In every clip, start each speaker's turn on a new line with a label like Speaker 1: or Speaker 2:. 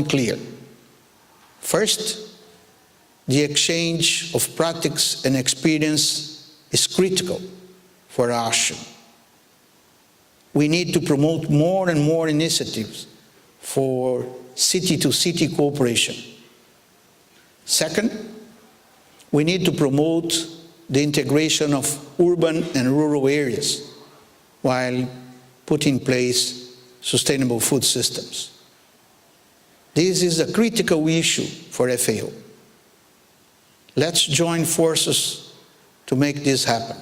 Speaker 1: clear. First, the exchange of practice and experience is critical for action. We need to promote more and more initiatives for city-to-city cooperation. Second, we need to promote the integration of urban and rural areas while putting in place sustainable food systems. This is a critical issue for FAO. Let's join forces to make this happen.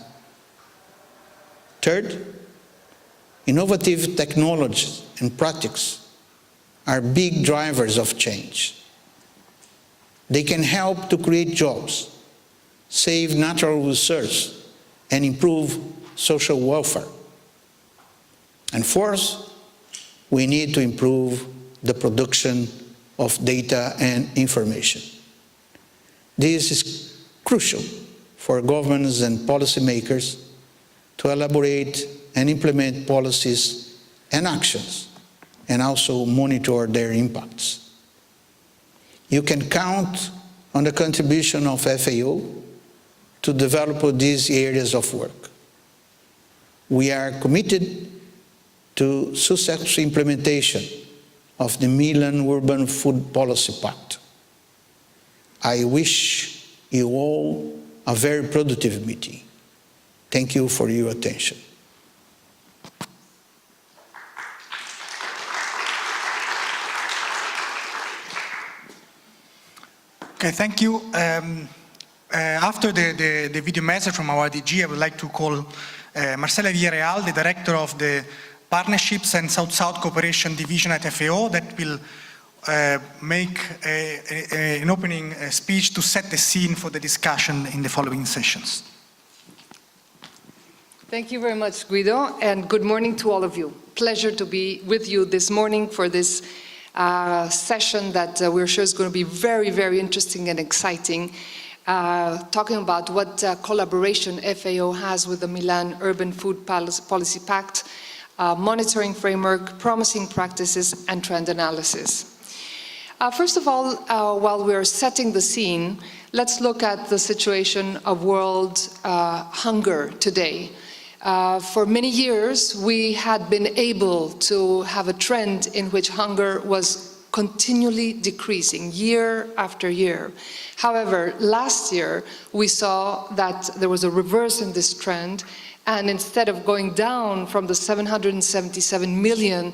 Speaker 1: Third, innovative technologies and practices are big drivers of change. They can help to create jobs, save natural resources, and improve social welfare. And fourth, we need to improve the production of data and information. This is crucial for governments and policymakers to elaborate and implement policies and actions, and also monitor their impacts. You can count on the contribution of FAO to develop these areas of work. We are committed to successful implementation of the Milan Urban Food Policy Pact. I wish you all a very productive meeting. Thank you for your attention.
Speaker 2: Okay, thank you. After the video message from our DG, I would like to call Marcela Villarreal, the Director of the Partnerships and South-South Cooperation Division at FAO, that will make an opening speech to set the scene for the discussion in the following sessions.
Speaker 3: Thank you very much, Guido, and good morning to all of you. Pleasure to be with you this morning for this session that we're sure is going to be very, very interesting and exciting, talking about what collaboration FAO has with the Milan Urban Food Policy Pact, monitoring framework, promising practices, and trend analysis. First of all, while we're setting the scene, let's look at the situation of world hunger today. For many years, we had been able to have a trend in which hunger was continually decreasing year after year. However, last year, we saw that there was a reverse in this trend, and instead of going down from the 777 million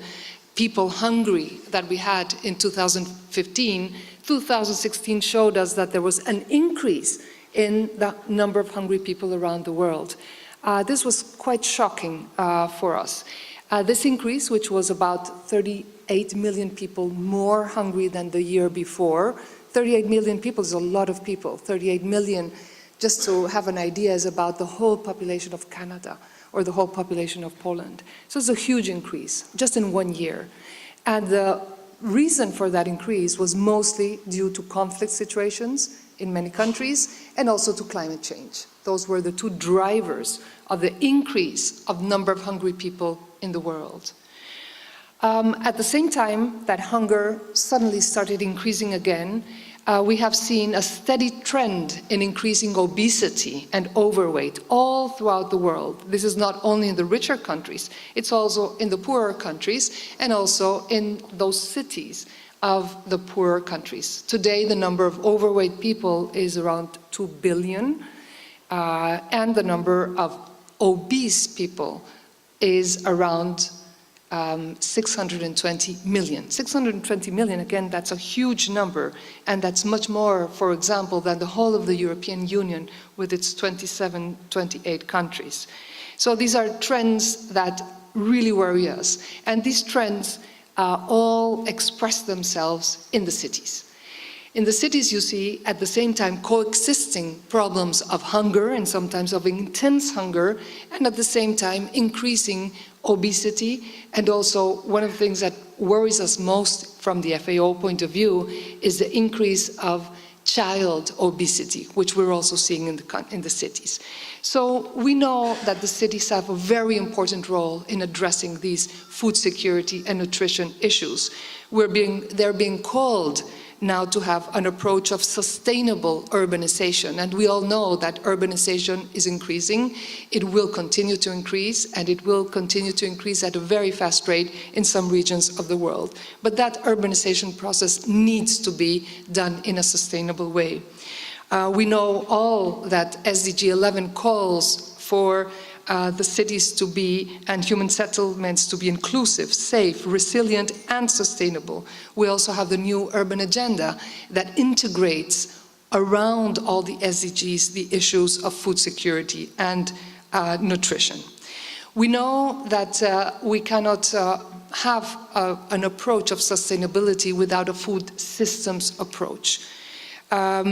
Speaker 3: people hungry that we had in 2015, 2016 showed us that there was an increase in the number of hungry people around the world. This was quite shocking for us. This increase, which was about 38 million people more hungry than the year before, 38 million people is a lot of people. 38 million, just to have an idea, is about the whole population of Canada or the whole population of Poland. So it's a huge increase, just in 1 year. And the reason for that increase was mostly due to conflict situations in many countries and also to climate change. Those were the two drivers of the increase of number of hungry people in the world. At the same time that hunger suddenly started increasing again, we have seen a steady trend in increasing obesity and overweight all throughout the world. This is not only in the richer countries, it's also in the poorer countries and also in those cities of the poorer countries. Today, the number of overweight people is around 2 billion, and the number of obese people is around 620 million. 620 million, again, that's a huge number, and that's much more, for example, than the whole of the European Union with its 27, 28 countries. So these are trends that really worry us, and these trends all express themselves in the cities. In the cities, you see, at the same time, coexisting problems of hunger and sometimes of intense hunger, and at the same time, increasing obesity. And also, one of the things that worries us most from the FAO point of view is the increase of child obesity, which we're also seeing in the cities. So we know that the cities have a very important role in addressing these food security and nutrition issues. They're being called now to have an approach of sustainable urbanization. And we all know that urbanization is increasing. It will continue to increase, and it will continue to increase at a very fast rate in some regions of the world. But that urbanization process needs to be done in a sustainable way. We know all that SDG 11 calls for the cities to be, and human settlements to be inclusive, safe, resilient, and sustainable. We also have the new urban agenda that integrates around all the SDGs the issues of food security and nutrition. We know that we cannot have an approach of sustainability without a food systems approach.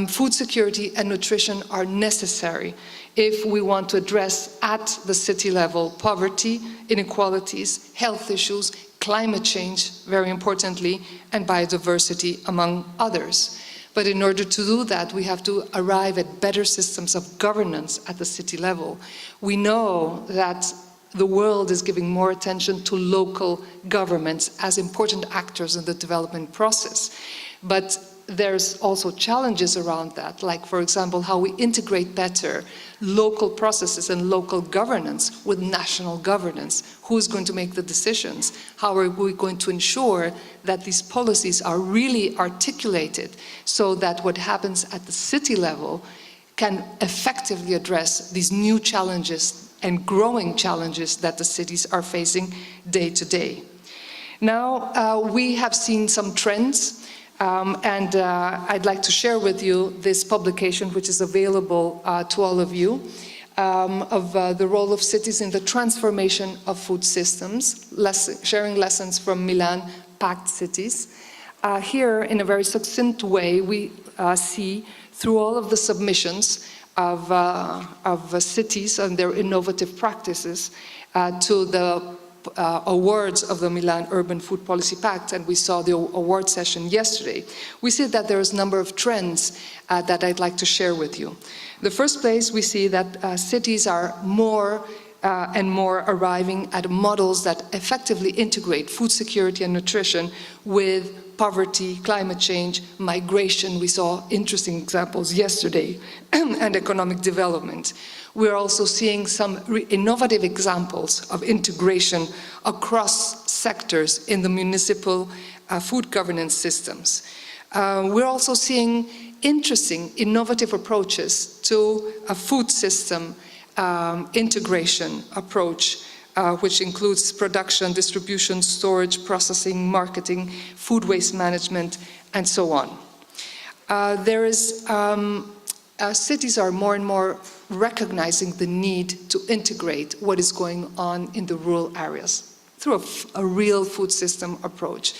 Speaker 3: Food security and nutrition are necessary if we want to address at the city level poverty, inequalities, health issues, climate change, very importantly, and biodiversity, among others. But in order to do that, we have to arrive at better systems of governance at the city level. We know that the world is giving more attention to local governments as important actors in the development process. But there's also challenges around that, like, for example, how we integrate better local processes and local governance with national governance. Who's going to make the decisions? How are we going to ensure that these policies are really articulated so that what happens at the city level can effectively address these new challenges and growing challenges that the cities are facing day to day? Now, we have seen some trends. I'd like to share with you this publication, which is available to all of you, of the role of cities in the transformation of food systems, sharing lessons from Milan Pact Cities. Here, in a very succinct way, we see through all of the submissions of cities and their innovative practices to the awards of the Milan Urban Food Policy Pact, and we saw the award session yesterday. We see that there is a number of trends that I'd like to share with you. The first place, we see that cities are more and more arriving at models that effectively integrate food security and nutrition with poverty, climate change, migration. We saw interesting examples yesterday, and economic development. We're also seeing some innovative examples of integration across sectors in the municipal food governance systems. We're also seeing interesting, innovative approaches to a food system integration approach, which includes production, distribution, storage, processing, marketing, food waste management, and so on. Cities are more and more recognizing the need to integrate what is going on in the rural areas through a real food system approach.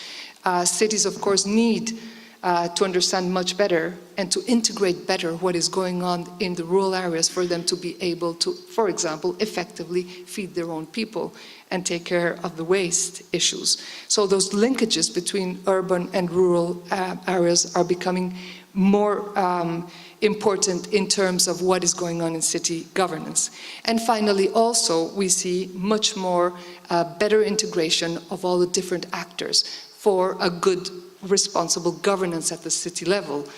Speaker 3: Cities, of course, need to understand much better and to integrate better what is going on in the rural areas for them to be able to, for example, effectively feed their own people and take care of the waste issues. So those linkages between urban and rural areas are becoming more important in terms of what is going on in city governance. And finally, also, we see much more better integration of all the different actors for a good, responsible governance at the city level,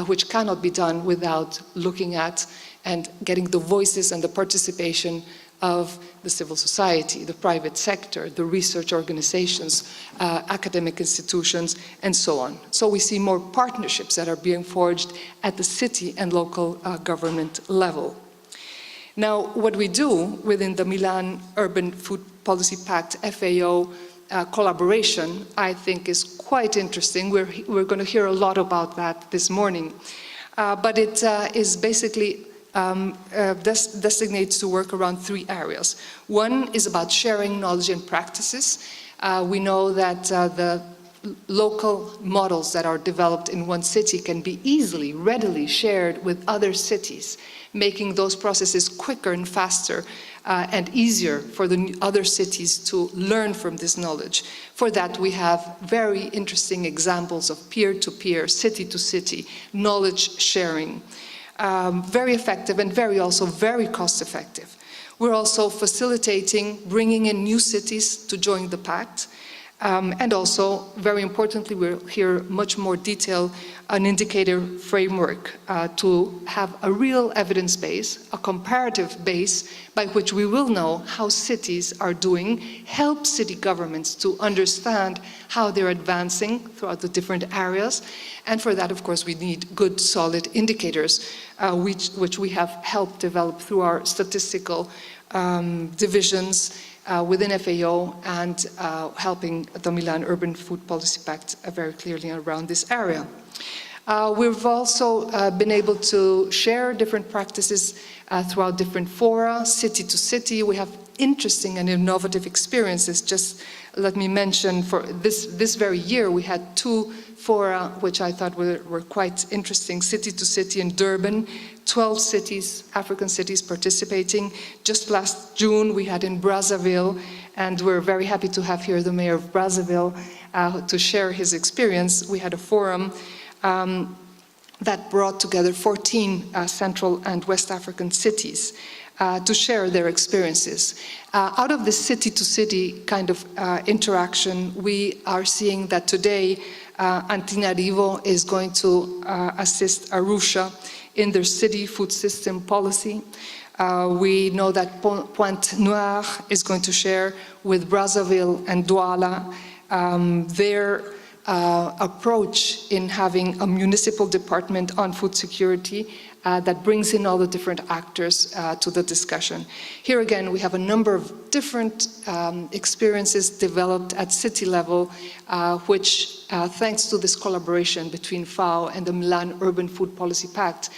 Speaker 3: which cannot be done without looking at and getting the voices and the participation of the civil society, the private sector, the research organizations, academic institutions, and so on. So we see more partnerships that are being forged at the city and local government level. Now, what we do within the Milan Urban Food Policy Pact FAO collaboration, I think, is quite interesting. We're going to hear a lot about that this morning. But it is basically designates to work around three areas. One is about sharing knowledge and practices. We know that the local models that are developed in one city can be easily, readily shared with other cities, making those processes quicker and faster and easier for the other cities to learn from this knowledge. For that, we have very interesting examples of peer-to-peer, city-to-city knowledge sharing. Very effective and very cost-effective. We're also facilitating bringing in new cities to join the pact. And also, very importantly, we'll hear much more detail, an indicator framework to have a real evidence base, a comparative base by which we will know how cities are doing, help city governments to understand how they're advancing throughout the different areas. And for that, of course, we need good, solid indicators, which we have helped develop through our statistical divisions within FAO and helping the Milan Urban Food Policy Pact very clearly around this area. We've also been able to share different practices throughout different fora, city to city. We have interesting and innovative experiences. Just let me mention, for this very year, we had 2 fora, which I thought were quite interesting, city to city in Durban, 12 cities, African cities participating. Just last June, we had in Brazzaville, and we're very happy to have here the mayor of Brazzaville to share his experience. We had a forum that brought together 14 Central and West African cities to share their experiences. Out of this city-to-city kind of interaction, we are seeing that today Antananarivo is going to assist Arusha in their city food system policy. We know that Pointe-Noire is going to share with Brazzaville and Douala their approach in having a municipal department on food security that brings in all the different actors to the discussion. Here again, we have a number of different experiences developed at city level, which, thanks to this collaboration between FAO and the Milan Urban Food Policy Pact,